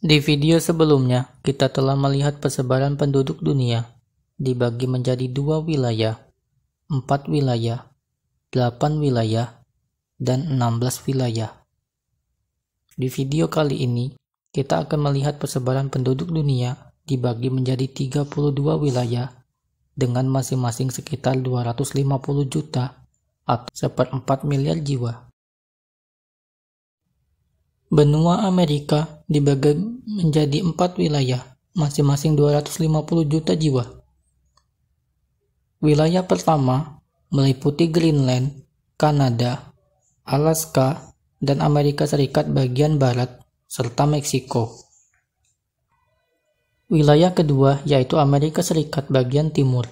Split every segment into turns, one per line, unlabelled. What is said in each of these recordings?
Di video sebelumnya, kita telah melihat persebaran penduduk dunia dibagi menjadi 2 wilayah, 4 wilayah, 8 wilayah, dan 16 wilayah. Di video kali ini, kita akan melihat persebaran penduduk dunia dibagi menjadi 32 wilayah dengan masing-masing sekitar 250 juta atau 1/4 miliar jiwa. Benua Amerika dibagi menjadi 4 wilayah, masing-masing 250 juta jiwa. Wilayah pertama meliputi Greenland, Kanada, Alaska, dan Amerika Serikat bagian barat, serta Meksiko. Wilayah kedua yaitu Amerika Serikat bagian timur.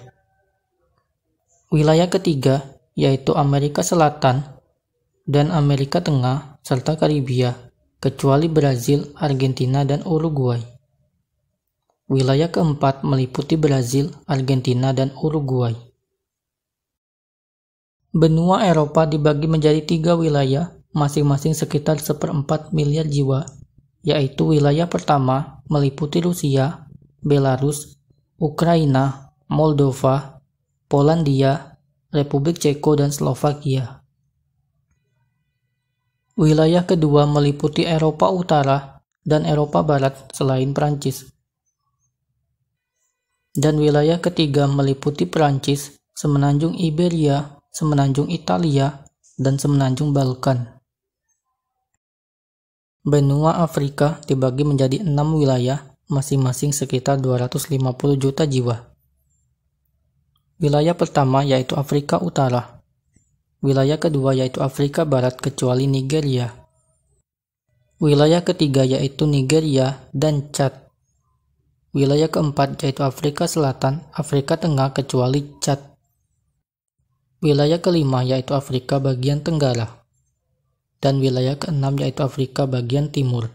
Wilayah ketiga yaitu Amerika Selatan dan Amerika Tengah serta Karibia, kecuali Brazil, Argentina, dan Uruguay. Wilayah keempat meliputi Brazil, Argentina, dan Uruguay. Benua Eropa dibagi menjadi 3 wilayah, masing-masing sekitar 1/4 miliar jiwa, yaitu wilayah pertama meliputi Rusia, Belarus, Ukraina, Moldova, Polandia, Republik Ceko, dan Slovakia. Wilayah kedua meliputi Eropa Utara dan Eropa Barat selain Prancis. Dan wilayah ketiga meliputi Prancis, Semenanjung Iberia, Semenanjung Italia, dan Semenanjung Balkan. Benua Afrika dibagi menjadi 6 wilayah, masing-masing sekitar 250 juta jiwa. Wilayah pertama yaitu Afrika Utara. Wilayah kedua yaitu Afrika Barat kecuali Nigeria. Wilayah ketiga yaitu Nigeria dan Chad. Wilayah keempat yaitu Afrika Selatan, Afrika Tengah kecuali Chad. Wilayah kelima yaitu Afrika bagian Tenggara. Dan wilayah keenam yaitu Afrika bagian Timur.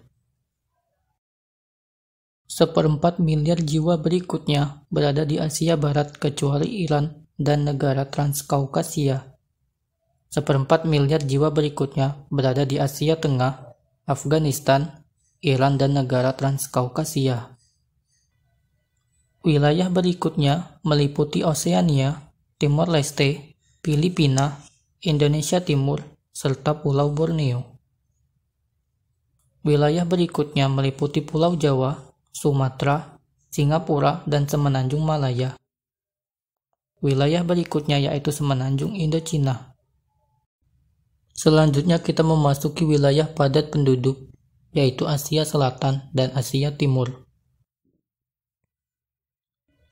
1/4 miliar jiwa berikutnya berada di Asia Barat kecuali Iran dan negara Transkaukasia. 1/4 miliar jiwa berikutnya berada di Asia Tengah, Afghanistan, Iran, dan negara Transkaukasia. Wilayah berikutnya meliputi Oseania, Timor Leste, Filipina, Indonesia Timur, serta Pulau Borneo. Wilayah berikutnya meliputi Pulau Jawa, Sumatera, Singapura, dan Semenanjung Malaya. Wilayah berikutnya yaitu Semenanjung Indochina. Selanjutnya kita memasuki wilayah padat penduduk, yaitu Asia Selatan dan Asia Timur.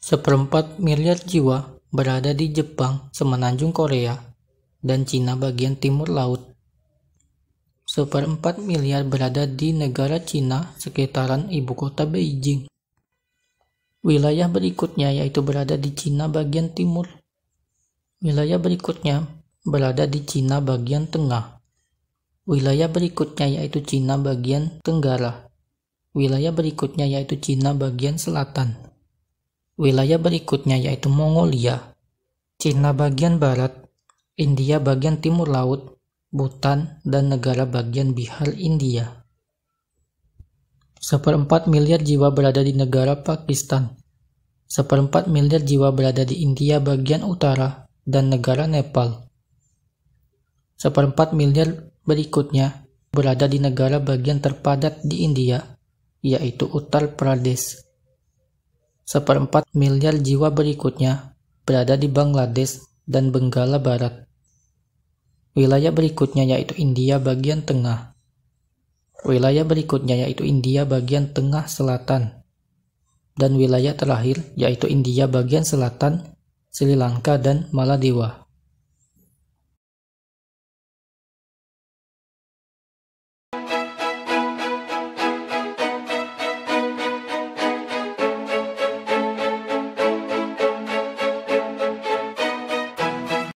1/4 miliar jiwa berada di Jepang, Semenanjung Korea, dan Cina bagian timur laut. 1/4 miliar berada di negara Cina sekitaran ibu kota Beijing. Wilayah berikutnya yaitu berada di Cina bagian timur. Wilayah berikutnya berada di Cina bagian tengah. Wilayah berikutnya yaitu Cina bagian tenggara. Wilayah berikutnya yaitu Cina bagian selatan. Wilayah berikutnya yaitu Mongolia, Cina bagian barat, India bagian timur laut, Bhutan, dan negara bagian Bihar India. 1/4 miliar jiwa berada di negara Pakistan. 1/4 miliar jiwa berada di India bagian utara dan negara Nepal. 1/4 miliar berikutnya berada di negara bagian terpadat di India, yaitu Uttar Pradesh. 1/4 miliar jiwa berikutnya berada di Bangladesh dan Benggala Barat. Wilayah berikutnya yaitu India bagian tengah. Wilayah berikutnya yaitu India bagian tengah selatan. Dan wilayah terakhir yaitu India bagian selatan, Sri Lanka, dan Maladewa.